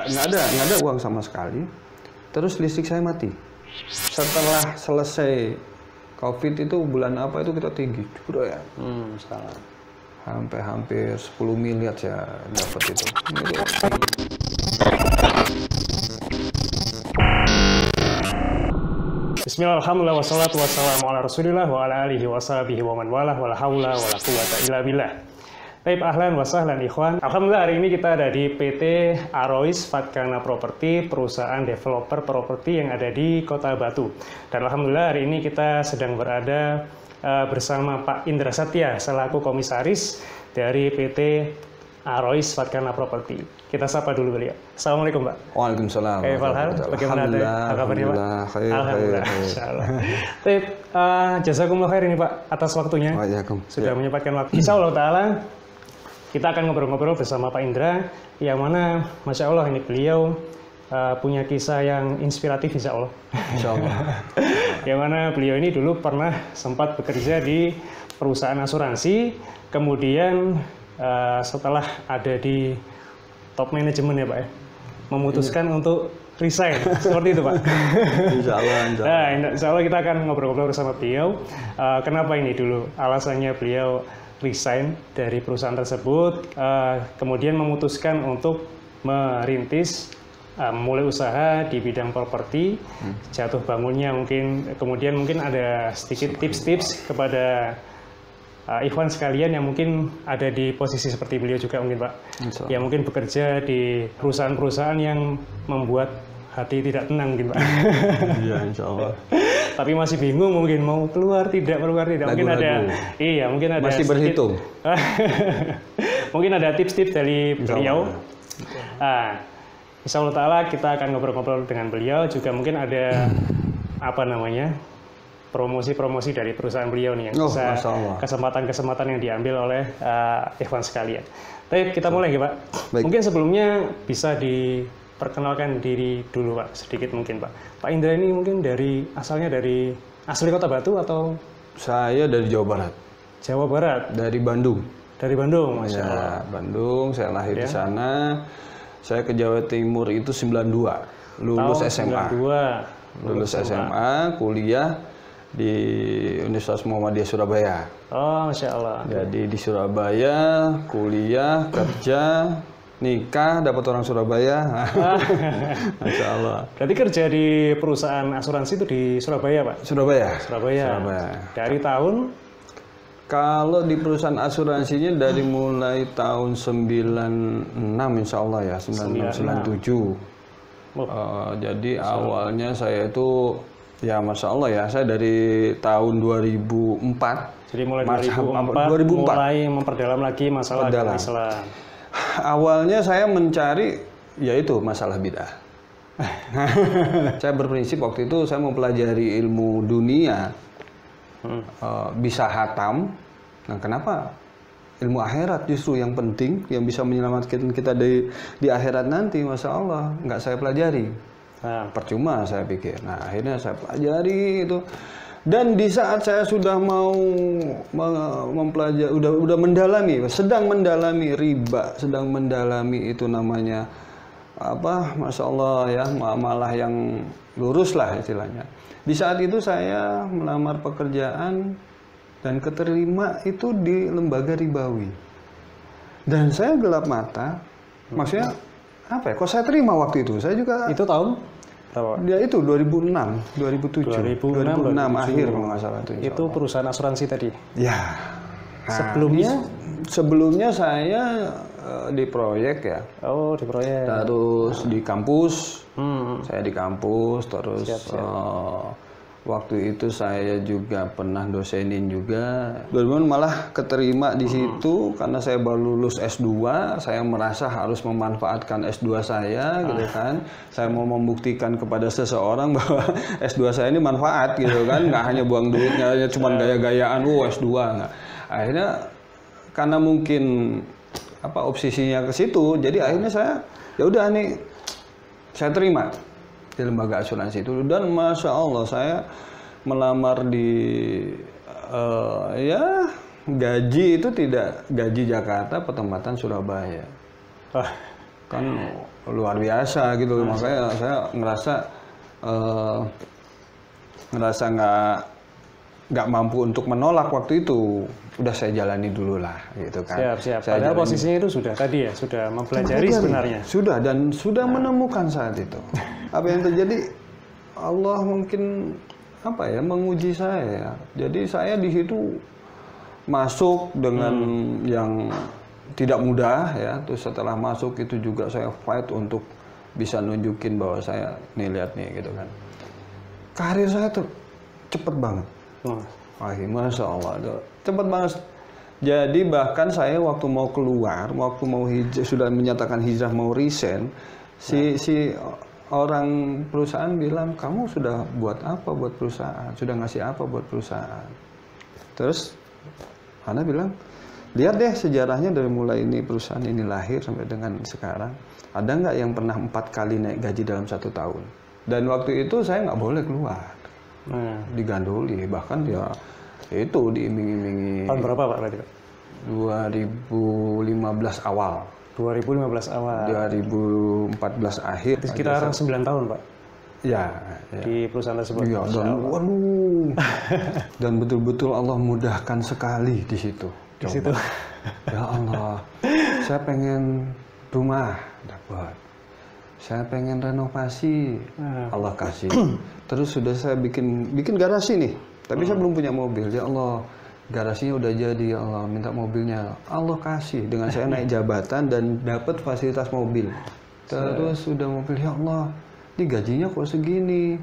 nggak ada uang sama sekali. Terus listrik saya mati. Setelah selesai COVID itu bulan apa itu kita tinggi, bro ya. Salah. Hampir 10 miliar saya dapat itu. Bismillah, alhamdulillah, wassalatu wassalamu ala rasulillah wa ala alihi wa sahbihi wa man walah wa la hawla wa la quwata illa billah. Baik, ahlan wa sahlan ikhwan. Alhamdulillah hari ini kita ada di PT Arois Fatkana Property, perusahaan developer properti yang ada di Kota Batu. Dan alhamdulillah hari ini kita sedang berada bersama Pak Indra Satya selaku komisaris dari PT Arois Fatkana Property. Kita sapa dulu beliau. Assalamualaikum, Pak. Waalaikumsalam. Bagaimana kabarnya, Pak? Alhamdulillah. Insyaallah. Baik, jazakumullah khair ini, Pak, atas waktunya. Sudah menyempatkan waktu. Insyaallah taala kita akan ngobrol-ngobrol bersama Pak Indra, yang mana Masya Allah ini beliau punya kisah yang inspiratif Insya Allah. Insya Allah. Yang mana beliau ini dulu pernah sempat bekerja di perusahaan asuransi, kemudian setelah ada di top manajemen ya Pak ya, memutuskan untuk resign, seperti itu Pak. Insya Allah. Nah, Insya Allah kita akan ngobrol-ngobrol bersama beliau. Kenapa ini dulu alasannya beliau resign dari perusahaan tersebut, kemudian memutuskan untuk merintis mulai usaha di bidang properti, jatuh bangunnya mungkin, kemudian mungkin ada sedikit tips-tips kepada ikhwan sekalian yang mungkin ada di posisi seperti beliau juga mungkin Pak, yang mungkin bekerja di perusahaan-perusahaan yang membuat hati tidak tenang mungkin Pak. Iya, Insya Allah. Tapi masih bingung mungkin mau keluar tidak. Mungkin ada, iya mungkin ada masih berhitung. Mungkin ada tips-tips dari beliau. Insya Allah Ta'ala kita akan ngobrol-ngobrol dengan beliau, juga mungkin ada promosi-promosi dari perusahaan beliau nih yang bisa kesempatan-kesempatan yang diambil oleh ikhwan sekalian. Tapi kita mulai ya Pak. Baik. Mungkin sebelumnya bisa diperkenalkan diri dulu Pak, sedikit mungkin Pak. Pak Indra ini mungkin asalnya dari asli Kota Batu atau? Saya dari Jawa Barat. Jawa Barat? Dari Bandung. Dari Bandung, Masya Allah. Ya, Bandung, saya lahir di sana. Saya ke Jawa Timur itu 92, lulus SMA. 92. Lulus SMA, kuliah di Universitas Muhammadiyah Surabaya. Oh, Masya Allah. Jadi di Surabaya, kuliah, kerja, nikah, dapat orang Surabaya. Masya Allah. Berarti kerja di perusahaan asuransi itu di Surabaya, Pak? Surabaya. Dari tahun? Kalau di perusahaan asuransinya dari mulai tahun 96 insya Allah ya, 96, 97. Jadi awalnya saya itu, ya Masya Allah ya, saya dari tahun 2004. Jadi mulai 2004 mulai memperdalam lagi masalah Islam. Awalnya saya mencari, yaitu masalah bid'ah. Saya berprinsip waktu itu saya mempelajari ilmu dunia, bisa hatam. Nah, kenapa ilmu akhirat justru yang penting, yang bisa menyelamatkan kita di akhirat nanti, Masya Allah, nggak saya pelajari. Nah, percuma saya pikir. Nah, akhirnya saya pelajari itu. Dan di saat saya sudah mau mempelajari, udah mendalami, sedang mendalami riba, sedang mendalami itu namanya apa, Masya Allah ya, malah yang lurus lah istilahnya. Di saat itu saya melamar pekerjaan dan keterima itu di lembaga ribawi. Dan saya gelap mata, maksudnya apa ya, kok saya terima waktu itu? Saya juga... Itu tahun? Dia itu 2006, 2007, 2006 akhir kalau nggak salah itu. Itu perusahaan asuransi tadi? Ya. Nah, sebelumnya saya di proyek ya. Oh, di proyek. Terus di kampus, saya di kampus, terus waktu itu saya juga pernah dosenin juga. Kemudian malah keterima di situ karena saya baru lulus S2, saya merasa harus memanfaatkan S2 saya gitu kan. Saya mau membuktikan kepada seseorang bahwa S2 saya ini manfaat gitu kan, nggak hanya buang duitnya, cuma gaya-gayaan, S2 nggak. Akhirnya karena mungkin obsesinya ke situ, jadi akhirnya saya ya udah nih, saya terima di lembaga asuransi itu. Dan Masya Allah saya melamar di gaji itu tidak gaji Jakarta, pertempatan Surabaya. Kan luar biasa gitu. Makanya saya ngerasa nggak mampu untuk menolak waktu itu. Udah saya jalani dulu lah gitu kan. Siap. Saya Padahal jalani. posisinya itu sudah tadi ya, sudah mempelajari sebenarnya. Sudah, dan sudah menemukan saat itu. Apa yang terjadi, Allah mungkin menguji saya. Jadi saya di situ masuk dengan yang tidak mudah ya. Terus setelah masuk itu juga saya fight untuk bisa nunjukin bahwa saya lihat nih gitu kan. Karir saya tuh cepet banget. Masya Allah, cepet banget. Jadi bahkan saya waktu mau keluar, waktu mau hijrah, sudah menyatakan hijrah mau resign, si orang perusahaan bilang, kamu sudah buat apa buat perusahaan? Sudah ngasih apa buat perusahaan? Terus Ana bilang, lihat deh sejarahnya dari mulai ini perusahaan ini lahir sampai dengan sekarang. Ada nggak yang pernah 4 kali naik gaji dalam 1 tahun? Dan waktu itu saya nggak boleh keluar. Digandoli, bahkan ya itu diiming-imingi. Tahun berapa Pak berarti Pak? 2015 awal. 2015 awal. 2014 akhir. Sekitar 9 tahun Pak? Ya. Di perusahaan tersebut? Iya, waduh. Dan betul-betul Allah mudahkan sekali di situ. Di situ? Ya Allah, saya pengen rumah, dapat. Saya pengen renovasi, Allah kasih. Terus sudah saya bikin garasi nih, tapi saya belum punya mobil. Ya Allah, garasinya udah jadi, ya Allah, minta mobilnya. Allah kasih, dengan saya naik jabatan dan dapat fasilitas mobil. Terus sudah mobil, ya Allah, ini gajinya kok segini.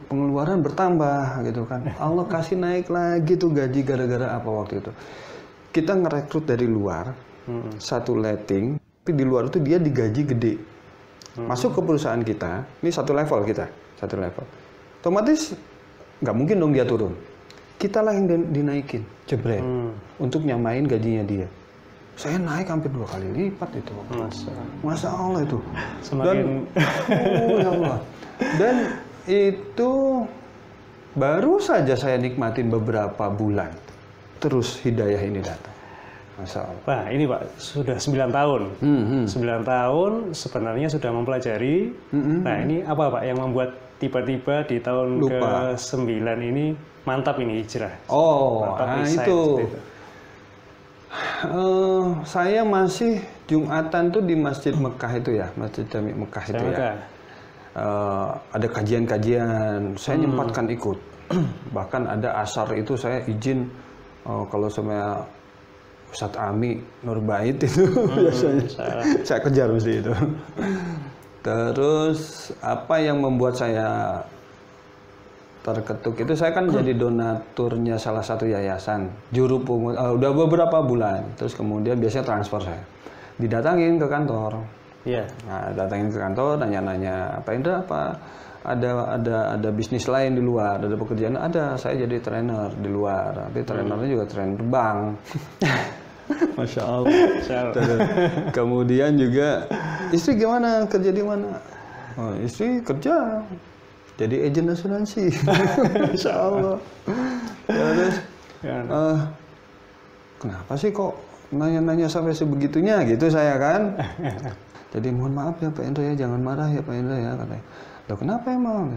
Pengeluaran bertambah gitu kan. Allah kasih naik lagi tuh gaji gara-gara apa waktu itu. Kita ngerekrut dari luar, satu letting, tapi di luar itu dia digaji gede. Masuk ke perusahaan kita, ini satu level kita, satu level. Otomatis nggak mungkin dong dia turun. Kita lah yang dinaikin, jebret, untuk nyamain gajinya dia. Saya naik hampir 2 kali lipat itu. Masya Allah itu. Semakin... ya Allah. Dan itu baru saja saya nikmatin beberapa bulan. Terus hidayah ini datang. Masya Allah. Nah ini Pak, sudah 9 tahun. 9 tahun sebenarnya sudah mempelajari. Nah ini apa Pak yang membuat tiba-tiba di tahun ke-9 ini mantap ini hijrah? Itu. Saya masih Jumatan tuh di Masjid Mekah itu ya, Masjid Jami Mekah itu ya. Ada kajian-kajian, saya nyempatkan ikut. Bahkan ada asar itu saya izin kalau sama Ustadz Ami Nurbait itu biasanya saya kejar mesti itu. Terus apa yang membuat saya terketuk itu, saya kan jadi donaturnya salah satu yayasan juru pungut, udah beberapa bulan. Terus kemudian biasanya transfer saya, didatangin ke kantor. Nah, datangin ke kantor, nanya-nanya, Pak Indra apa ada bisnis lain di luar, ada pekerjaan? Ada, saya jadi trainer di luar, tapi trainernya juga trainer bank. Masya Allah. Kemudian juga istri gimana, kerja di mana? Istri kerja jadi agen asuransi. Masya Allah. Terus kenapa sih kok nanya-nanya sampai sebegitunya gitu saya kan? Jadi mohon maaf ya Pak Indra ya, jangan marah ya Pak Indra ya, katanya. Loh kenapa emang?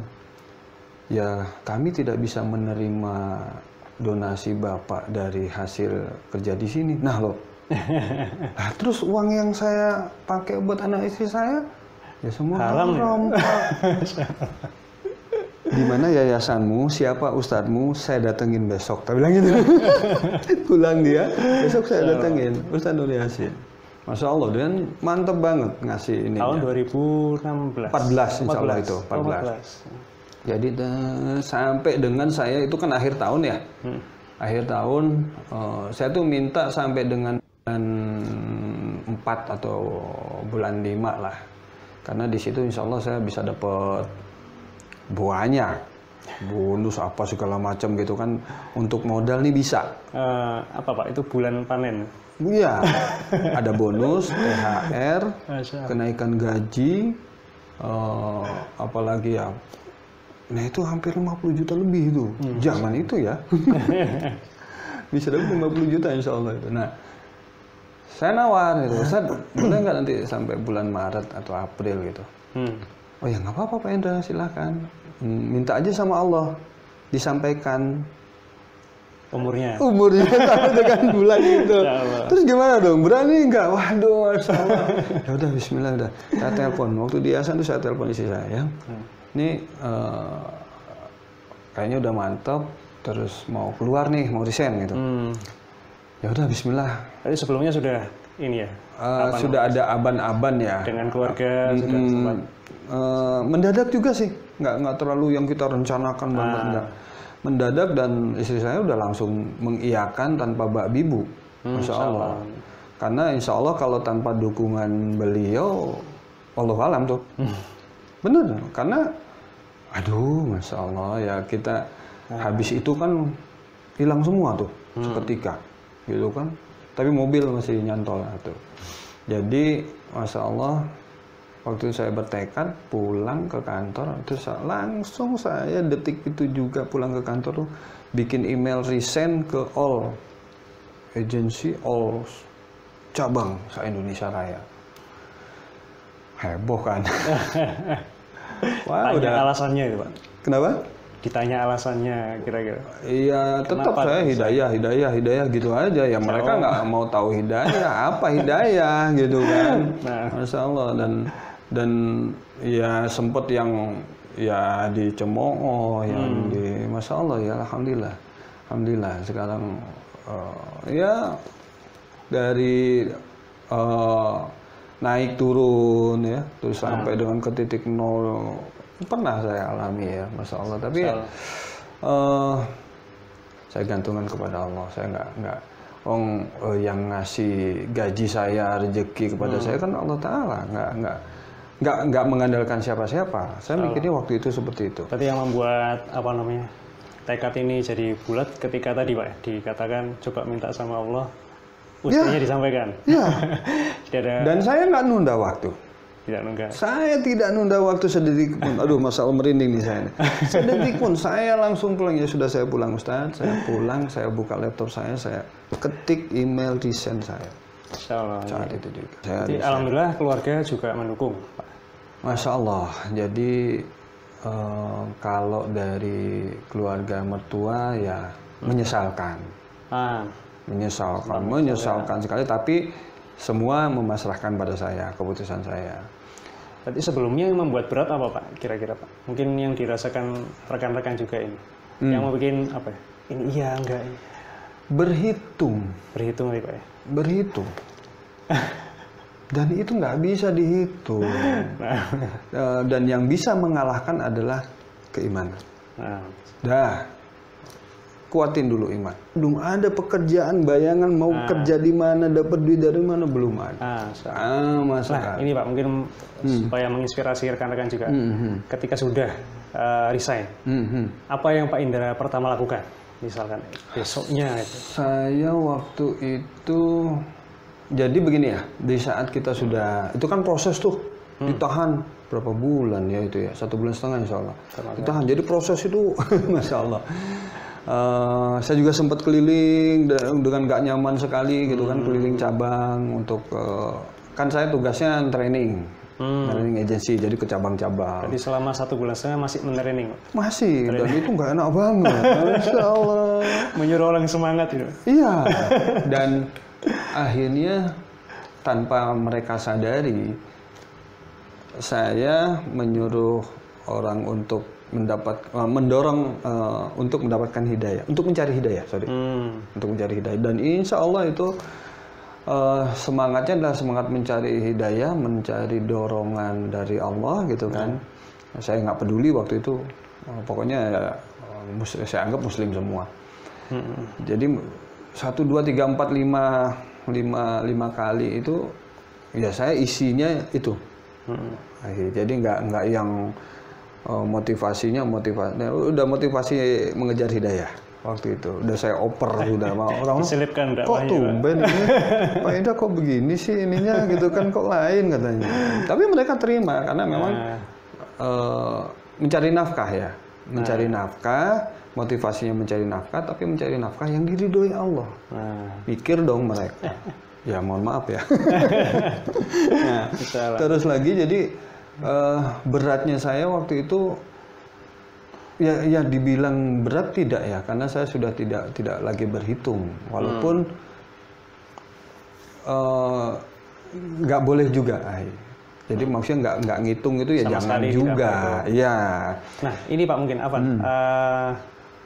Ya kami tidak bisa menerima donasi Bapak dari hasil kerja di sini. Nah loh. Nah, terus uang yang saya pakai buat anak istri saya ya semua haram. Di mana yayasanmu, siapa ustadzmu, saya datengin besok. Tak bilang gitu. Pulang dia, besok saya datengin Ustadz Nur Yasin. Masya Allah, dan mantep banget ngasih ini. Tahun 2016. 14 insya Allah itu, 14. Jadi sampai dengan saya itu kan akhir tahun ya. Akhir tahun saya tuh minta sampai dengan 4 atau bulan 5 lah. Karena di situ insya Allah saya bisa dapat banyak bonus apa segala macam gitu kan, untuk modal nih bisa. Apa Pak? Itu bulan panen? Iya, ada bonus, THR, kenaikan gaji, apalagi ya. Nah itu hampir 50 juta lebih itu, zaman itu ya. Bisa dapat 50 juta insya Allah itu. Nah, Saya nawar gitu, Ustaz, boleh nggak nanti sampai bulan Maret atau April gitu? Oh ya nggak apa-apa Pak Indra, silahkan. Minta aja sama Allah, disampaikan umurnya sampai dengan bulan itu. Terus gimana dong? Berani nggak? Waduh, Masya Allah. Ya udah, Bismillah udah. Saya telepon. Waktu di Yayasan tuh saya telepon istri saya. Ini kayaknya udah mantap. Terus mau keluar nih, mau resign gitu. Ya udah, Bismillah. Tadi sebelumnya sudah ini ya? Sudah ada aban-aban ya. Dengan keluarga sudah sempat. Mendadak juga sih. Nggak terlalu yang kita rencanakan banget enggak. Mendadak dan istri saya udah langsung mengiyakan tanpa bak bibu, Masya Allah. Karena Insya Allah kalau tanpa dukungan beliau, Allah alam tuh, bener. Karena, aduh, Masya Allah ya kita habis itu kan hilang semua tuh seketika, gitu kan. Tapi mobil masih nyantol tuh. Jadi Masya Allah. Waktu saya bertekad pulang ke kantor, terus langsung saya detik itu juga pulang ke kantor tuh bikin email resign ke all agency, all cabang se-Indonesia Raya. Heboh kan? Wah, udah alasannya itu Pak. Kenapa? Ditanya alasannya kira-kira. Iya, tetap saya hidayah gitu aja. Ya mereka nggak mau tahu hidayah, apa hidayah gitu kan. Masya Allah. Dan ya sempet yang ya dicemooh, yang di Masya Allah ya Alhamdulillah sekarang ya dari naik turun ya terus sampai dengan ke titik nol pernah saya alami ya Masya Allah. Tapi saya gantungkan kepada Allah. Saya nggak yang ngasih gaji saya, rezeki kepada saya kan Allah Ta'ala. Nggak mengandalkan siapa-siapa. Saya mikirnya waktu itu seperti itu. Berarti yang membuat tekad ini jadi bulat ketika tadi Pak dikatakan coba minta sama Allah, ustinya disampaikan. Ya. Dan saya nggak nunda waktu. Tidak nunda. Saya tidak nunda waktu sedetik pun. Aduh, masalah merinding nih saya. Sedetik pun saya langsung pulang. Ya sudah, saya pulang Ustaz. Saya pulang, saya buka laptop saya ketik email resign saya. Saat itu juga. Jadi alhamdulillah keluarga juga mendukung Pak. Masya Allah. Jadi kalau dari keluarga mertua ya menyesalkan. Menyesalkan sekali. Tapi semua memasrahkan pada saya keputusan saya. Berarti sebelumnya yang membuat berat apa Pak? Kira-kira Pak? Mungkin yang dirasakan rekan-rekan juga ini. Yang mau bikin apa? Ini iya enggak? Berhitung ya Pak ya? Berhitung. Dan itu nggak bisa dihitung. Dan yang bisa mengalahkan adalah keimanan. Kuatin dulu iman. Belum ada pekerjaan, bayangan mau kerja di mana, dapat duit dari mana, belum ada. Ini Pak mungkin supaya menginspirasi rekan-rekan juga. Ketika sudah resign, apa yang Pak Indra pertama lakukan? Misalkan besoknya itu. Saya waktu itu jadi begini ya, di saat kita sudah, itu kan proses tuh, ditahan berapa bulan ya itu ya, 1,5 bulan Insya Allah. Ditahan, jadi proses itu, Masya Allah. Saya juga sempat keliling dengan gak nyaman sekali gitu kan, keliling cabang untuk, kan saya tugasnya training agency, jadi ke cabang-cabang. Jadi selama 1,5 bulan masih men-training? Masih, dan itu nggak enak banget, Masya Allah. Menyuruh orang semangat itu? Iya, dan akhirnya tanpa mereka sadari, saya menyuruh orang untuk mendorong untuk mendapatkan hidayah, untuk mencari hidayah, untuk mencari hidayah. Dan insya Allah itu semangatnya adalah semangat mencari hidayah, mencari dorongan dari Allah gitu kan. Saya nggak peduli waktu itu, pokoknya saya anggap Muslim semua. Jadi 1, 2, 3, 4, 5 kali itu ya saya isinya itu. Jadi nggak yang motivasi udah motivasi mengejar hidayah waktu itu. Udah saya oper sudah mau orang kok tumben ini Pak Indra kok begini sih ininya gitu kan, kok lain katanya. Tapi mereka terima karena memang mencari nafkah ya. Mencari nafkah, motivasinya mencari nafkah, tapi mencari nafkah yang diridhoi Allah. Pikir dong mereka. Ya mohon maaf ya. Nah, terus lagi jadi beratnya saya waktu itu ya dibilang berat tidak ya, karena saya sudah tidak lagi berhitung. Walaupun nggak boleh juga. Jadi maksudnya nggak ngitung itu ya jangan juga. Ya. Nah ini Pak mungkin Afan,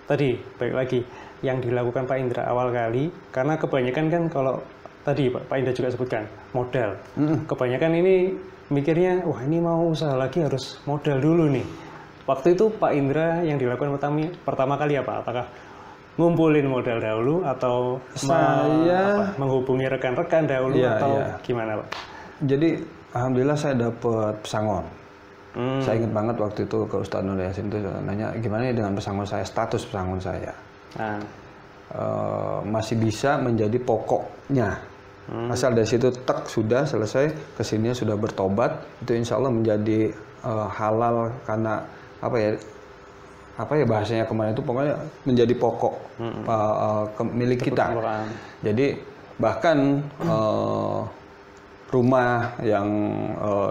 tadi balik lagi yang dilakukan Pak Indra awal kali, karena kebanyakan kan kalau tadi Pak Indra juga sebutkan modal. Kebanyakan ini mikirnya, wah ini mau usaha lagi harus modal dulu nih. Waktu itu Pak Indra yang dilakukan pertama kali apa? Apakah ngumpulin modal dahulu atau menghubungi rekan-rekan dahulu atau gimana Pak? Jadi alhamdulillah saya dapat pesangon. Saya ingat banget waktu itu ke Ustadz Nur Yasin itu nanya gimana dengan pesangon saya, status pesangon saya. Masih bisa menjadi pokoknya. Asal dari situ sudah selesai, kesininya sudah bertobat, itu insya Allah menjadi halal karena apa ya bahasanya kemarin itu pokoknya menjadi pokok milik kita. Jadi bahkan rumah yang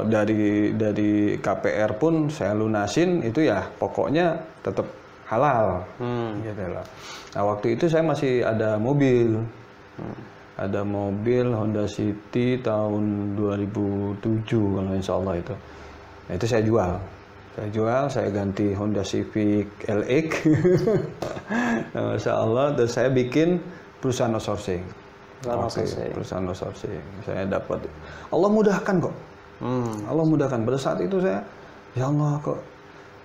dari KPR pun saya lunasin itu ya pokoknya tetap halal. Gitu loh. Nah waktu itu saya masih ada mobil. Ada mobil Honda City tahun 2007 kalau insya Allah itu. Nah, itu saya jual. Saya ganti Honda Civic LX. Nah, Masya Allah, terus saya bikin perusahaan outsourcing. Perusahaan outsourcing. Saya dapat. Allah mudahkan kok. Allah mudahkan. Pada saat itu saya, ya Allah kok.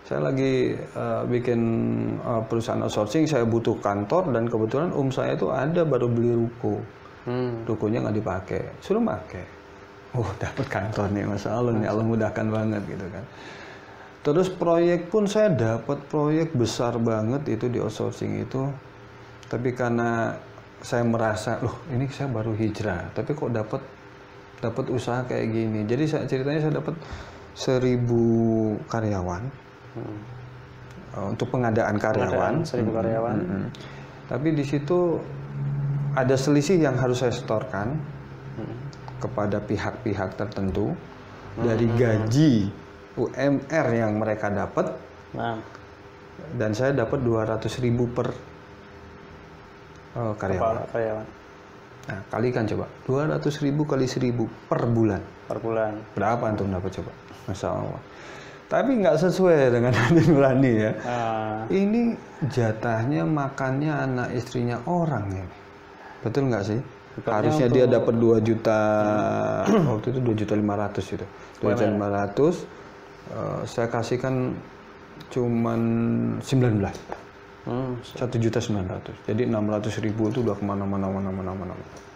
Saya lagi bikin perusahaan outsourcing, saya butuh kantor dan kebetulan saya itu ada baru beli ruko. Rukonya nggak dipakai, suruh pakai. Dapat kantor nih, Masya Allah nih, Allah mudahkan banget gitu kan. Terus proyek pun saya dapat proyek besar banget itu di outsourcing itu. Tapi karena saya merasa, ini saya baru hijrah, tapi kok dapat usaha kayak gini. Jadi ceritanya saya dapat 1.000 karyawan untuk pengadaan karyawan. 1.000 karyawan. Tapi di situ ada selisih yang harus saya setorkan kepada pihak-pihak tertentu dari gaji UMR yang mereka dapat, dan saya dapat 200.000 per karyawan. Nah, kalikan coba 200.000 kali 1.000 per bulan. Berapa antum dapat coba? Masya Allah. Tapi nggak sesuai dengan hati nurani ya. Ini jatahnya makannya anak istrinya orang ya. Betul nggak sih? Harusnya dia dapat 2 juta, waktu itu 2.500.000 itu. 2.500.000, saya kasihkan cuman 19. 1.900.000. Jadi 600.000 itu udah kemana-mana.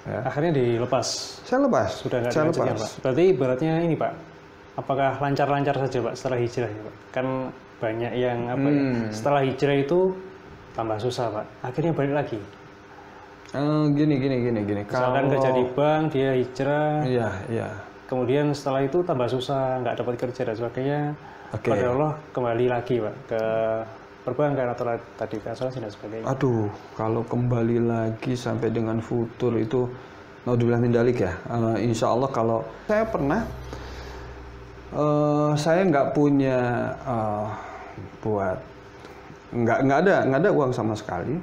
Ya. Akhirnya dilepas. Saya lepas. Sudah nggak ada Pak. Berarti ibaratnya ini Pak, apakah lancar-lancar saja Pak setelah hijrah ya Pak? Kan banyak yang setelah hijrah itu tambah susah Pak. Akhirnya balik lagi. Gini. Misalkan kerja di bank, dia hijrah. Iya. Kemudian setelah itu tambah susah, nggak dapat kerja dan sebagainya. Pada Allah kembali lagi Pak ke perbankan atau tadi asuransi dan sebagainya. Aduh, kalau kembali lagi sampai dengan futur itu, naudzubillah min dzalik ya. Insya Allah kalau saya pernah, saya nggak punya nggak ada uang sama sekali.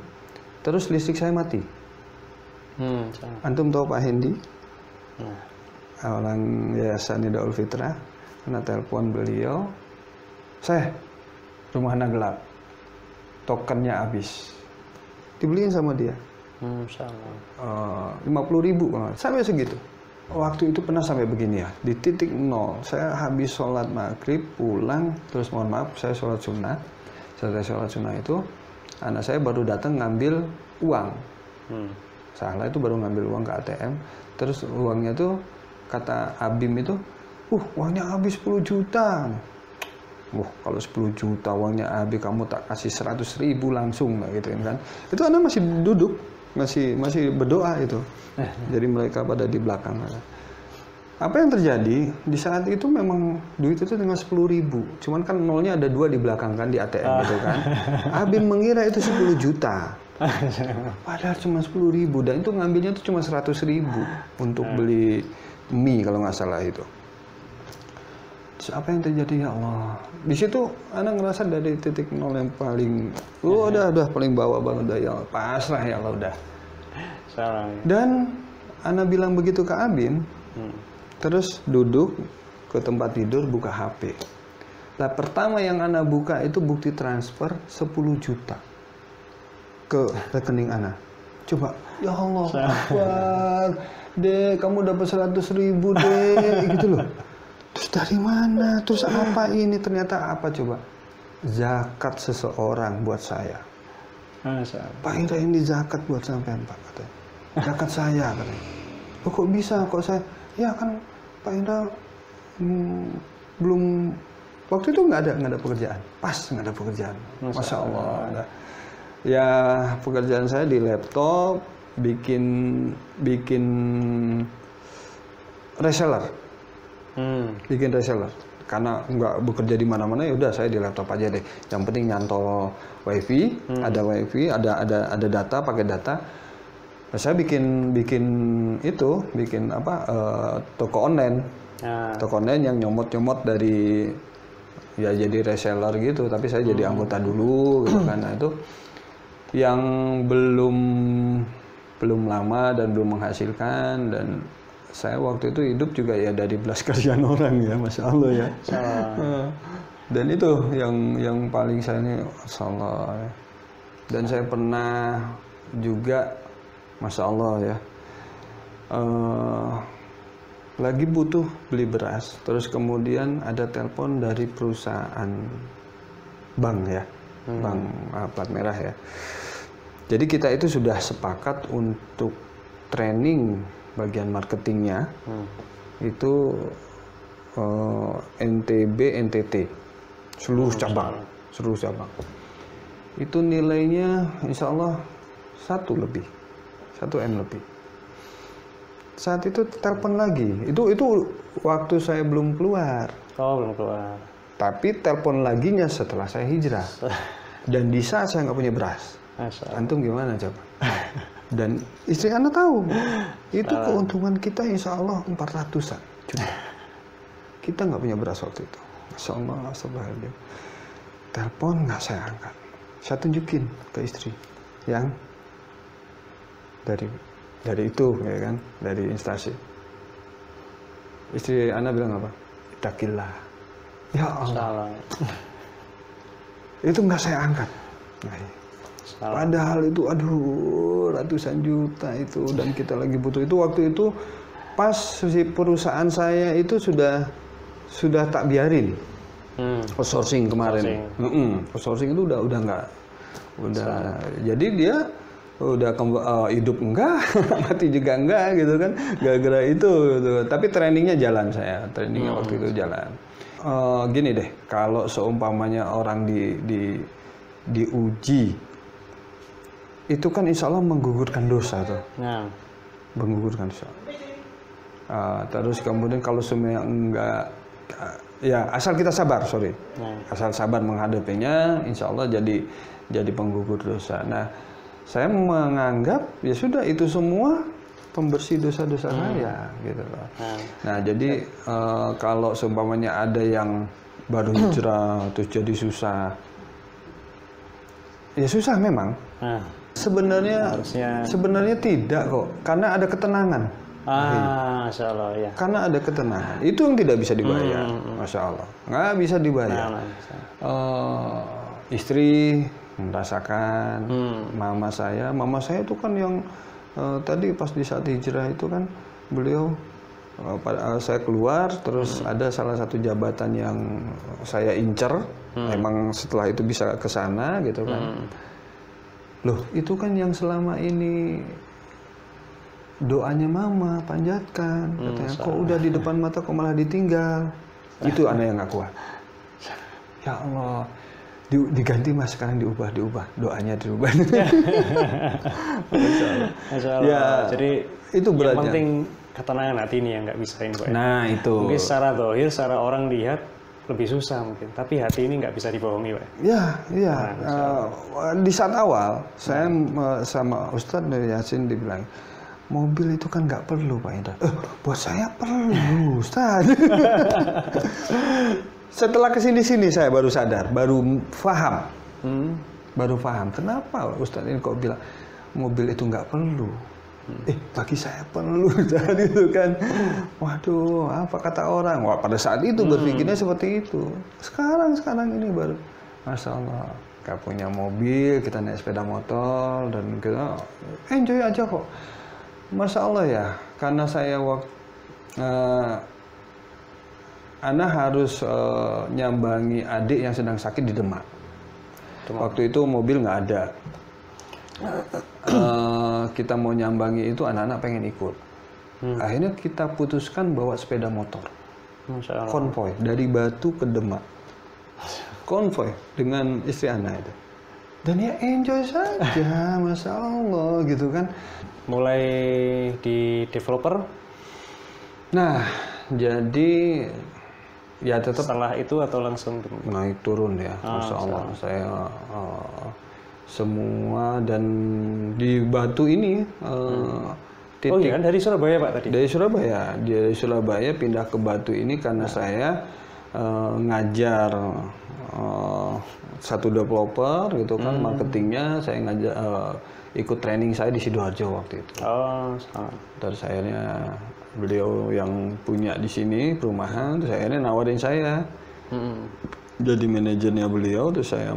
Terus listrik saya mati. Antum tahu Pak Hendi? Orang Yayasan Nidaul Fitrah. Kena telepon beliau, rumah Anda gelap, tokennya habis, dibeliin sama dia. 50.000 sampai segitu. Waktu itu pernah sampai begini ya, di titik nol. Saya habis sholat maghrib pulang, terus mohon maaf saya sholat sunnah. Setelah sholat sunnah itu, anak saya baru datang ngambil uang. Salah itu baru ngambil uang ke ATM. Terus uangnya tuh kata Abim itu, uangnya habis 10 juta. Kalau 10 juta uangnya habis, kamu tak kasih 100.000 langsung gitu kan. Itu anak masih duduk, masih berdoa itu. Jadi mereka pada di belakang. Apa yang terjadi di saat itu memang duit itu dengan 10.000. Cuman kan nolnya ada 2 di belakang kan di ATM gitu kan. Abim mengira itu 10 juta. Padahal cuma 10.000 dan itu ngambilnya tuh cuma 100.000 untuk beli mie kalau nggak salah itu. Terus apa yang terjadi ya Allah? Di situ Ana ngerasa dari titik nol yang paling, udah paling bawah banget, udah ya pasrah ya Allah udah. Salah. Dan Ana bilang begitu ke Abim, terus duduk ke tempat tidur buka HP. Nah pertama yang Ana buka itu bukti transfer 10 juta ke rekening Ana. Coba, ya Allah, Akbar, Dek, kamu dapat 100.000 Dek, gitu loh. Terus dari mana? Terus apa ini? Ternyata apa coba? Zakat seseorang buat saya. Pak Indra ini zakat buat sampean Pak katanya. Zakat saya katanya. Oh, kok bisa? Kok saya? Ya kan Pak Indra belum, waktu itu nggak ada pekerjaan. Pas nggak ada pekerjaan. Masya Allah. Ya pekerjaan saya di laptop, bikin reseller. Bikin reseller. Karena nggak bekerja di mana-mana ya udah saya di laptop aja deh. Yang penting nyantol wifi, ada wifi, ada data, pakai data. Nah, saya bikin toko online. Toko online yang nyomot dari ya jadi reseller gitu, tapi saya jadi anggota dulu gitu kan. Nah, itu yang belum lama dan belum menghasilkan, dan saya waktu itu hidup juga ya dari belas kasihan orang ya, Masya Allah ya. Dan itu yang paling saya ini salah. Dan saya pernah juga, Masya Allah ya, lagi butuh beli beras, terus kemudian ada telepon dari perusahaan bank ya, bank plat merah ya. Jadi kita itu sudah sepakat untuk training bagian marketingnya, itu NTT, seluruh cabang. Itu nilainya insya Allah 1 M lebih. Saat itu telepon lagi, itu waktu saya belum keluar. Oh, belum keluar. Tapi telepon laginya setelah saya hijrah. Dan di saat saya nggak punya beras. Antum gimana coba? Dan istri Anda tahu, itu keuntungan kita insya Allah 400-an. Kita nggak punya beras waktu itu. Masya Allah, astagfirullah. Telepon nggak saya angkat. Saya tunjukin ke istri yang dari itu, ya kan, dari instansi. Istri Anda bilang apa? Ittaqillah. Ya Allah. Itu nggak saya angkat. Padahal itu ratusan juta itu, dan kita lagi butuh itu. Waktu itu pas si perusahaan saya itu sudah tak biarin outsourcing kemarin. Outsourcing itu udah nggak, jadi dia udah hidup enggak, mati juga enggak gitu kan, gara-gara itu gitu. Tapi trainingnya jalan, saya trainingnya waktu itu jalan. Gini deh, kalau seumpamanya orang diuji itu kan insya Allah menggugurkan dosa tuh, menggugurkan dosa. Terus kemudian kalau semuanya enggak, ya asal kita sabar, asal sabar menghadapinya, insya Allah jadi penggugur dosa. Nah, saya menganggap ya sudah itu semua pembersih dosa-dosa saya, gitu loh. Nah, jadi kalau seumpamanya ada yang baru hijrah terus jadi susah, ya susah memang. Sebenarnya tidak kok, karena ada ketenangan. Masya Allah ya. Karena ada ketenangan, itu yang tidak bisa dibayar. Masya Allah, nggak bisa dibayar. Istri merasakan, mama saya itu kan yang tadi pas di saat hijrah itu kan beliau, saya keluar terus ada salah satu jabatan yang saya incer, emang setelah itu bisa ke sana gitu kan. Loh, itu kan yang selama ini doanya mama panjatkan, katanya kok udah di depan mata kok malah ditinggal. Itu anak yang nggak kuat. Ya Allah, diganti Mas, sekarang diubah doanya dirubah. Masya Allah. Ya, jadi itu beratnya. Yang penting ketenangan hati ini yang nggak bisa ini Pak. Nah itu. Mungkin secara zahir, secara orang lihat lebih susah mungkin. Tapi hati ini nggak bisa dibohongi, Pak. Ya, iya. Di saat awal saya sama Ustadz Yasin dibilang, mobil itu kan nggak perlu Pak Indra. Buat saya perlu, Ustadz. Setelah kesini-sini saya baru sadar, baru paham. Baru paham kenapa Ustadz ini kok bilang mobil itu nggak perlu. Bagi saya perlu. Dan itu kan, waduh, apa kata orang? Wah, pada saat itu berpikirnya seperti itu. Sekarang ini baru, Masya Allah, nggak punya mobil, kita naik sepeda motor dan kita enjoy aja kok. Masya Allah ya, karena saya Ana harus nyambangi adik yang sedang sakit di Demak. Waktu itu mobil nggak ada. Kita mau nyambangi itu, anak-anak pengen ikut. Akhirnya kita putuskan bawa sepeda motor. Konvoy dari Batu ke Demak. Konvoy dengan istri anak itu. Dan ya enjoy saja, Masya Allah gitu kan. Mulai di developer. Nah, jadi ya tetap setelah itu atau langsung naik turun ya, Masya Allah. Saya semua dan di Batu ini titik. Oh iya kan dari Surabaya Pak tadi? Dari Surabaya pindah ke Batu ini karena saya ngajar satu developer gitu kan, marketingnya saya ngajar, ikut training saya di Sidoarjo waktu itu. Terus akhirnya beliau yang punya di sini perumahan, terus akhirnya nawarin saya. Jadi manajernya beliau, terus saya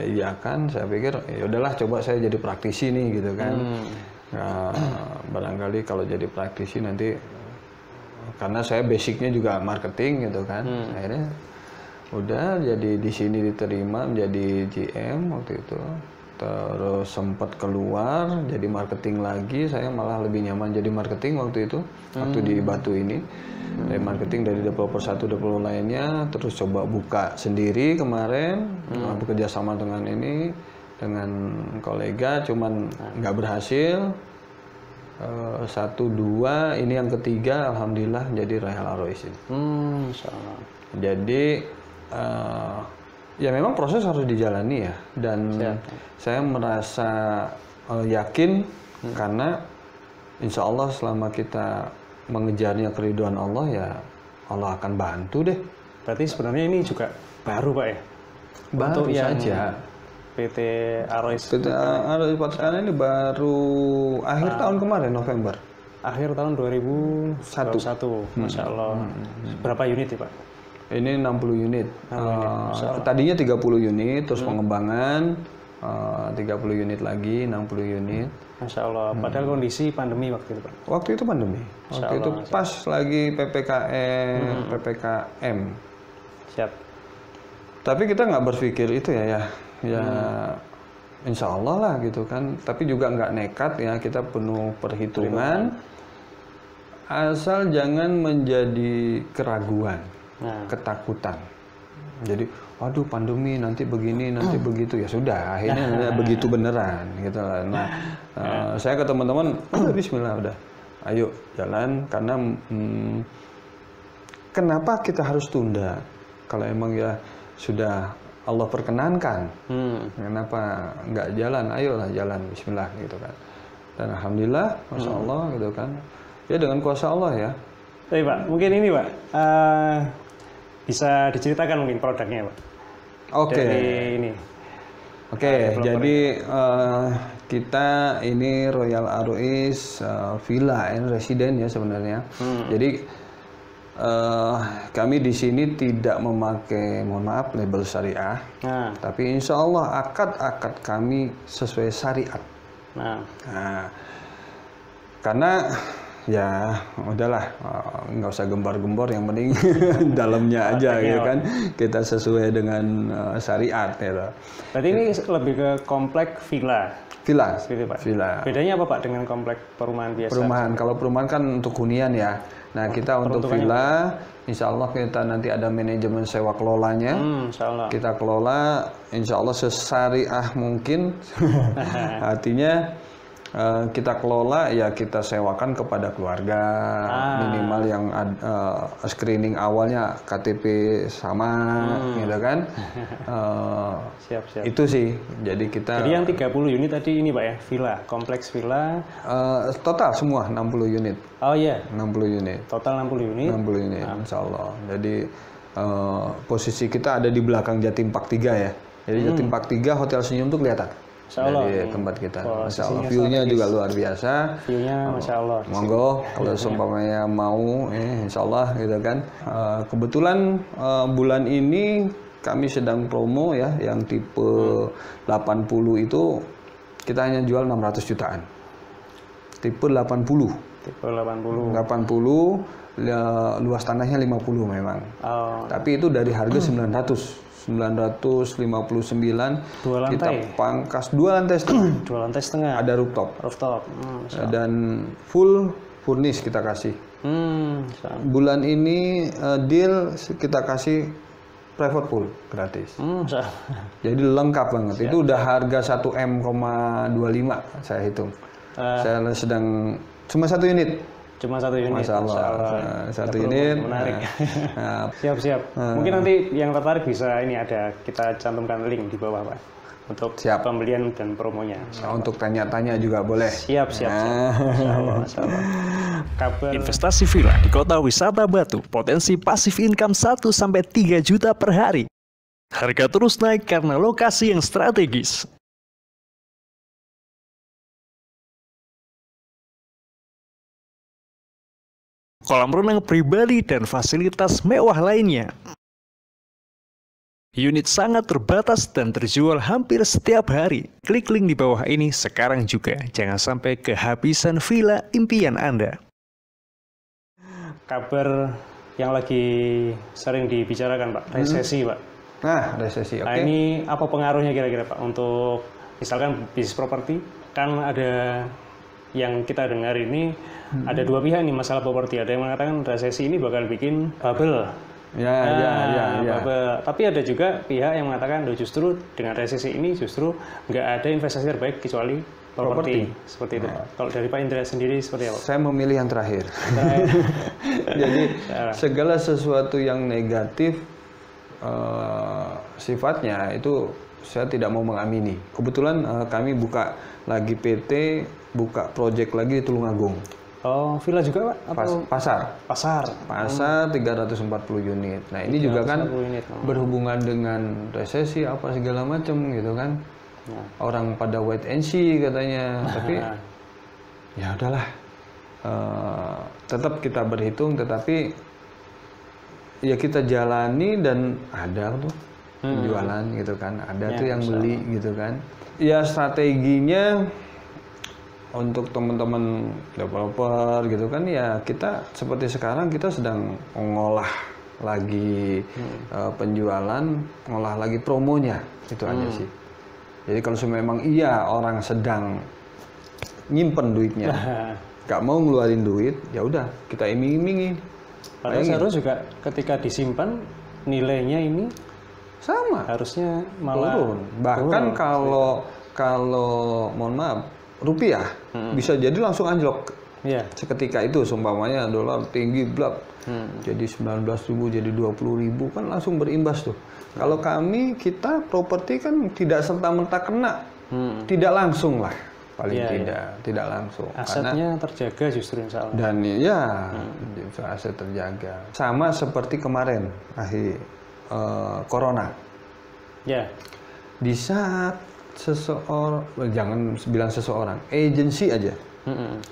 iyakan. Saya pikir ya udahlah, coba saya jadi praktisi nih gitu kan. Nah, barangkali kalau jadi praktisi nanti, karena saya basicnya juga marketing gitu kan. Akhirnya udah jadi di sini diterima menjadi GM waktu itu. Terus sempat keluar jadi marketing lagi. Saya malah lebih nyaman jadi marketing waktu itu, waktu di Batu ini. Dari marketing dari developer satu developer lainnya, terus coba buka sendiri kemarin, bekerja sama dengan kolega, cuman nggak berhasil. 1, 2, ini yang ketiga, alhamdulillah jadi Royal Arois ini. Jadi ya memang proses harus dijalani ya, dan saya merasa yakin karena insya Allah selama kita mengejarnya keridhaan Allah, ya Allah akan bantu deh. Berarti sebenarnya ini juga baru Pak ya? Baru saja. PT Arois. PT Arois Patkana ini baru akhir tahun kemarin, November. Akhir tahun 2001. Masya Allah. Berapa unit ya Pak? Ini 60 unit. Tadinya 30 unit, terus pengembangan 30 unit lagi, 60 unit. Masya Allah, padahal kondisi pandemi waktu itu Pak? Waktu itu pandemi. Waktu itu pas lagi PPKM. Siap. Tapi kita nggak berpikir itu ya insya Allah lah gitu kan. Tapi juga nggak nekat ya, kita penuh perhitungan. Asal jangan menjadi keraguan, ketakutan. Jadi, waduh pandemi nanti begini, nanti begitu, ya sudah. Akhirnya begitu beneran gitu lah. Nah, saya ke teman-teman, Bismillah udah, ayo jalan. Karena kenapa kita harus tunda? Kalau emang ya sudah Allah perkenankan, kenapa nggak jalan? Ayolah jalan, Bismillah gitu kan. Dan alhamdulillah, Masya Allah gitu kan. Ya dengan kuasa Allah ya. Tapi Pak, mungkin ini Pak, bisa diceritakan mungkin produknya Pak? Oke. Ini. Oke, jadi kita ini Royal Arois Villa and Resident ya sebenarnya. Jadi kami di sini tidak memakai, mohon maaf, label syariah. Tapi insya Allah akad kami sesuai syariat. Karena ya udahlah, nggak usah gembar-gembor, yang penting dalamnya aja gitu kan, kita sesuai dengan syariat gitu. Berarti ini lebih ke komplek villa gitu, Pak. Villa. Bedanya apa Pak dengan komplek perumahan biasa? Kalau perumahan kan untuk hunian ya. Nah, kita untuk villa, insya Allah kita nanti ada manajemen sewa kelolanya. Insya Allah. Kita kelola, insya Allah sesyariah mungkin. Artinya kita kelola ya kita sewakan kepada keluarga, minimal yang screening awalnya KTP sama gitu kan. Siap. Itu sih. Jadi yang 30 unit tadi ini Pak ya, villa, kompleks villa. Total semua 60 unit. Oh iya. 60 unit. Total 60 unit. 60 unit, insya Allah. Jadi posisi kita ada di belakang Jatim Park 3 ya. Jadi Jatim Park 3 Hotel Senyum tuh kelihatan. dari tempat kita. Masya Allah, view-nya juga luar biasa. View-nya Masya Allah. Monggo, kalau seumpamanya mau, Insya Allah gitu kan. Kebetulan bulan ini kami sedang promo ya, yang tipe 80 itu kita hanya jual 600 jutaan. Tipe 80. Tipe 80. 80, luas tanahnya 50 memang. Tapi itu dari harga 959 dua lantai. Kita pangkas 2 lantai setengah. 2 lantai setengah. Ada rooftop. Dan full furnish kita kasih. Bulan ini deal kita kasih private pool gratis. Jadi lengkap banget. Siap. Itu udah harga 1M,25 saya hitung. Saya sedang cuma 1 unit. Cuma 1 unit. Masya Allah. 1 unit. Menarik. Siap. Mungkin nanti yang tertarik bisa ini ada kita cantumkan link di bawah Pak untuk pembelian dan promonya. Untuk tanya-tanya juga boleh. Siap. Masya Allah. Kabar investasi villa di kota wisata Batu, potensi passive income 1-3 juta per hari. Harga terus naik karena lokasi yang strategis. Kolam renang pribadi dan fasilitas mewah lainnya. Unit sangat terbatas dan terjual hampir setiap hari. Klik link di bawah ini sekarang juga. Jangan sampai kehabisan villa impian Anda. Kabar yang lagi sering dibicarakan Pak, resesi Pak. Nah, resesi, oke. Nah, ini apa pengaruhnya kira-kira Pak untuk misalkan bisnis properti? Kan ada yang kita dengar ini ada dua pihak nih masalah properti. Ada yang mengatakan resesi ini bakal bikin bubble. Bubble. Tapi ada juga pihak yang mengatakan justru dengan resesi ini justru nggak ada investasi terbaik kecuali properti. Seperti itu. Kalau dari Pak Indra sendiri seperti apa? Saya memilih yang terakhir. Jadi segala sesuatu yang negatif sifatnya itu saya tidak mau mengamini. Kebetulan kami buka lagi PT, buka project lagi di Tulungagung. Oh, villa juga Pak? Pasar 340 unit. Nah ini juga kan berhubungan dengan resesi apa segala macam gitu kan. Orang pada wait and see katanya. Tapi ya udahlah, tetap kita berhitung, tetapi ya kita jalani dan ada tuh jualan gitu kan. Ada tuh yang beli gitu kan. Ya strateginya untuk teman-teman developer gitu kan, ya kita seperti sekarang kita sedang mengolah lagi penjualan, mengolah lagi promonya, itu aja sih. Jadi kalau memang iya orang sedang nyimpen duitnya, nggak mau ngeluarin duit, ya udah kita iming-imingi. Padahal seharusnya juga ketika disimpan nilainya ini sama, harusnya malah turun. Bahkan kalau mohon maaf, rupiah bisa jadi langsung anjlok. Seketika itu seumpamanya dolar tinggi blak jadi 19.000 jadi 20.000 kan langsung berimbas tuh. Kalau kami kita properti kan tidak serta-merta kena, tidak langsung lah paling tidak langsung. Asetnya terjaga justru insya Allah. Dan aset terjaga. Sama seperti kemarin akhir corona. Di saat seseorang, jangan bilang seseorang, agensi aja.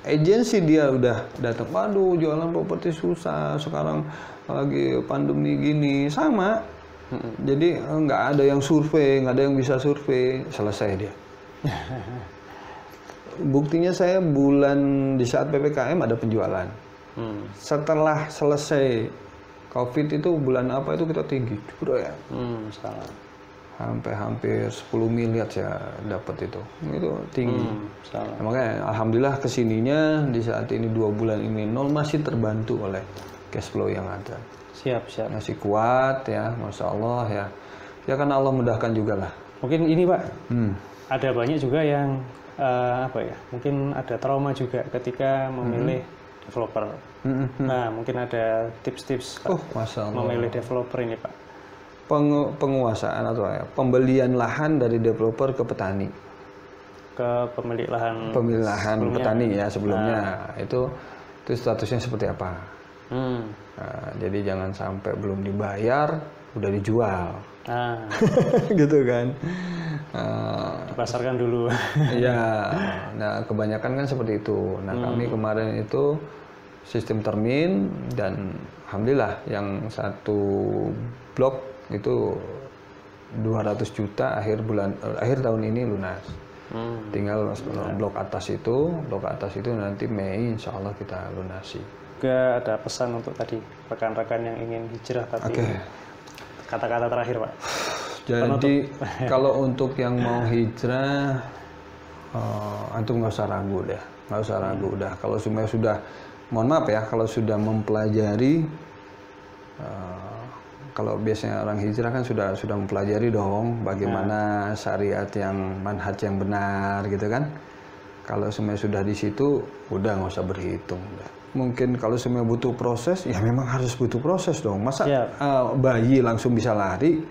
Agensi dia udah datang, waduh jualan properti susah, sekarang lagi pandemi gini, sama. Jadi nggak ada yang survei, nggak ada yang bisa survei, selesai dia. Buktinya saya bulan di saat PPKM ada penjualan. Setelah selesai COVID itu bulan apa itu kita tinggi, sampai hampir 10 miliar saya dapat itu tinggi. Makanya alhamdulillah kesininya di saat ini 2 bulan ini nol masih terbantu oleh cash flow yang ada. Siap. Masih kuat ya, Masya Allah ya. Ya kan Allah mudahkan juga lah. Mungkin ini Pak, ada banyak juga yang apa ya? Mungkin ada trauma juga ketika memilih developer. Nah, mungkin ada tips-tips Pak, Masya Allah. memilih developer ini Pak. Penguasaan atau ya, pembelian lahan dari developer ke petani. Ke pemilik lahan. Pemilik lahan sebelumnya. petani ya sebelumnya. Itu statusnya seperti apa? Nah, jadi jangan sampai belum dibayar udah dijual. Gitu kan. Dipasarkan dulu. Iya. Nah, kebanyakan kan seperti itu. Nah, kami kemarin itu sistem termin dan alhamdulillah yang satu blok itu 200 juta akhir tahun ini lunas. Tinggal blok atas itu nanti Mei insya Allah kita lunasi. Juga ada pesan untuk tadi rekan-rekan yang ingin hijrah tapi kata-kata terakhir Pak. Jadi kalau untuk yang mau hijrah, antum nggak usah ragu deh, nggak usah ragu udah. Kalau sudah, mohon maaf ya, kalau sudah mempelajari, kalau biasanya orang hijrah kan sudah mempelajari dong bagaimana syariat yang manhaj yang benar gitu kan. Kalau semuanya sudah di situ, udah nggak usah berhitung. Mungkin kalau semuanya butuh proses, ya memang harus butuh proses dong. Masa bayi langsung bisa lari,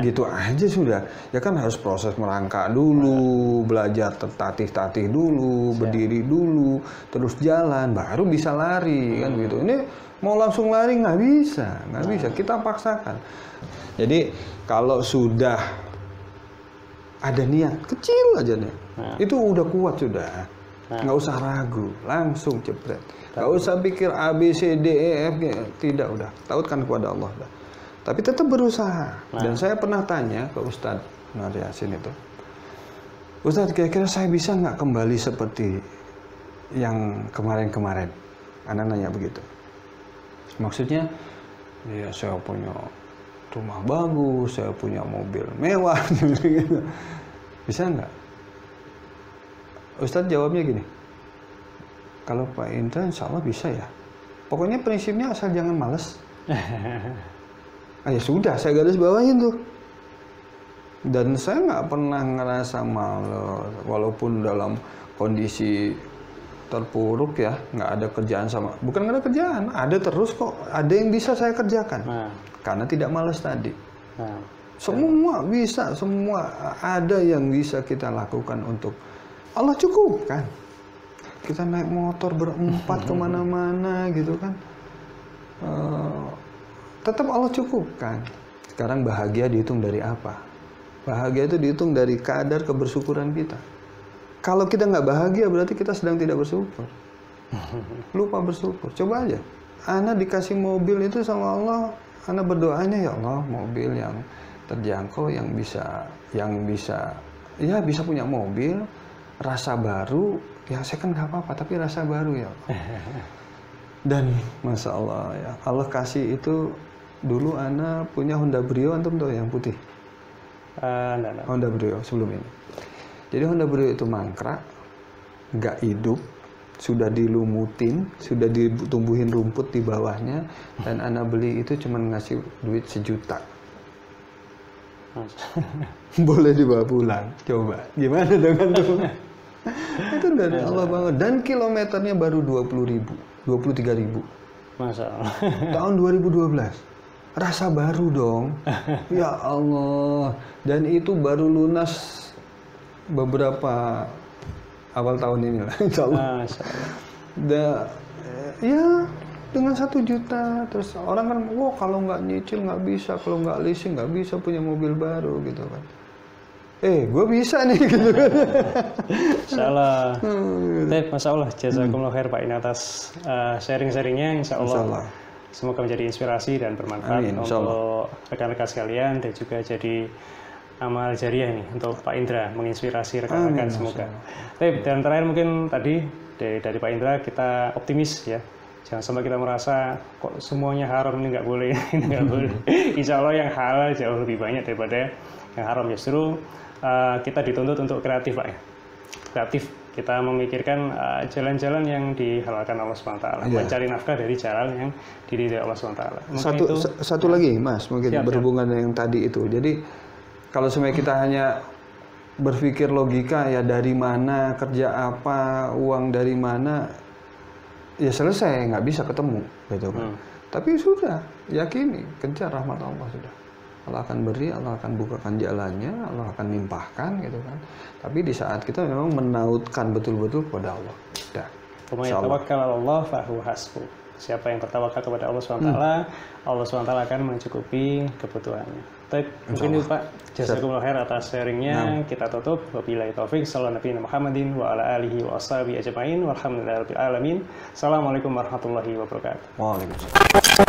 gitu aja sudah. Ya kan harus proses merangkak dulu, belajar tertatih-tatih dulu, berdiri dulu, terus jalan, baru bisa lari kan gitu. Ini mau langsung lari nggak bisa. Kita paksakan. Jadi kalau sudah ada niat kecil aja nih, itu udah kuat sudah. Nggak usah ragu, langsung jebret. Nggak usah pikir A, B, C, D, E, F, G. Tidak, udah. Tautkan kepada Allah. Udah. Tapi tetap berusaha. Dan saya pernah tanya ke Ustadz Nur Yasin itu, Ustadz, kira-kira saya bisa nggak kembali seperti yang kemarin-kemarin? Anak nanya begitu. Maksudnya, ya saya punya rumah bagus, saya punya mobil mewah, gitu. Bisa nggak? Ustadz jawabnya gini, kalau Pak Indra insya Allah bisa ya. Pokoknya prinsipnya asal jangan males. Ya sudah, saya garis bawahin tuh. Dan saya nggak pernah ngerasa males, walaupun dalam kondisi terpuruk ya, nggak ada kerjaan bukan nggak ada kerjaan, ada terus kok, ada yang bisa saya kerjakan. Karena tidak malas tadi. Semua bisa, semua ada yang bisa kita lakukan untuk Allah cukupkan. Kita naik motor berempat kemana-mana gitu kan. Tetap Allah cukupkan. Sekarang bahagia dihitung dari apa? Bahagia itu dihitung dari kadar kebersyukuran kita. Kalau kita nggak bahagia berarti kita sedang tidak bersyukur. Lupa bersyukur. Coba aja. Ana dikasih mobil itu sama Allah, Ana berdoanya ya Allah mobil yang terjangkau, yang bisa punya mobil, rasa baru. Ya saya kan nggak apa-apa, tapi rasa baru ya. Dan Masya Allah ya, Allah kasih itu. Dulu Ana punya Honda Brio, antum tahu yang putih? Honda Brio sebelum ini. Jadi Honda Brio itu mangkrak, nggak hidup, sudah dilumutin, sudah ditumbuhin rumput di bawahnya, dan Ana beli itu cuma ngasih duit 1 juta. Boleh dibawa pulang, coba. Gimana dengan tuh? Itu dari Allah banget. Dan kilometernya baru 23.000. Masya Allah. Tahun 2012. Rasa baru dong. Ya Allah. Dan itu baru lunas beberapa awal tahun ini lah. Insya Allah. Ya dengan 1 juta. Terus orang kan, wah kalau nggak nyicil nggak bisa, kalau nggak leasing nggak bisa punya mobil baru gitu kan. Gue bisa nih gitu kan. Insya Allah. Masya Allah. Jazakumullah khair Pak ini atas sharing-sharingnya. Insya Allah. Semoga menjadi inspirasi dan bermanfaat untuk rekan-rekan sekalian dan juga jadi amal jariah nih untuk Pak Indra, menginspirasi rekan-rekan semoga. Dan terakhir mungkin tadi dari Pak Indra kita optimis ya. Jangan sampai kita merasa kok semuanya haram, ini nggak boleh, ini nggak boleh. Insya Allah yang halal jauh lebih banyak daripada yang haram. Justru kita dituntut untuk kreatif Pak ya. Kreatif, kita memikirkan jalan-jalan yang dihalalkan Allah SWT, mencari nafkah dari jalan yang diridhoi Allah SWT. Satu lagi Mas, mungkin berhubungan dengan yang tadi itu. Jadi kalau semuanya kita hanya berpikir logika ya dari mana, kerja apa, uang dari mana, ya selesai, nggak bisa ketemu gitu kan. Tapi sudah yakini, kejar rahmat Allah sudah. Allah akan beri, Allah akan bukakan jalannya, Allah akan limpahkan gitu kan. Tapi di saat kita memang menautkan betul-betul kepada Allah. Dah. Tawakkal 'ala Allah fa huwa hasbuh. Siapa yang bertawakal kepada Allah SWT, Allah SWT akan mencukupi kebutuhannya. Baik, mungkin itu Pak. Jazakumullah khair atas sharingnya. Kita tutup. Wabillahi taufik. Sallallahu Nabi Muhammadin wa ala alihi wa ashabihi ajma'in. Walhamdulillahirabbil alamin. Assalamualaikum warahmatullahi wabarakatuh. Waalaikumsalam.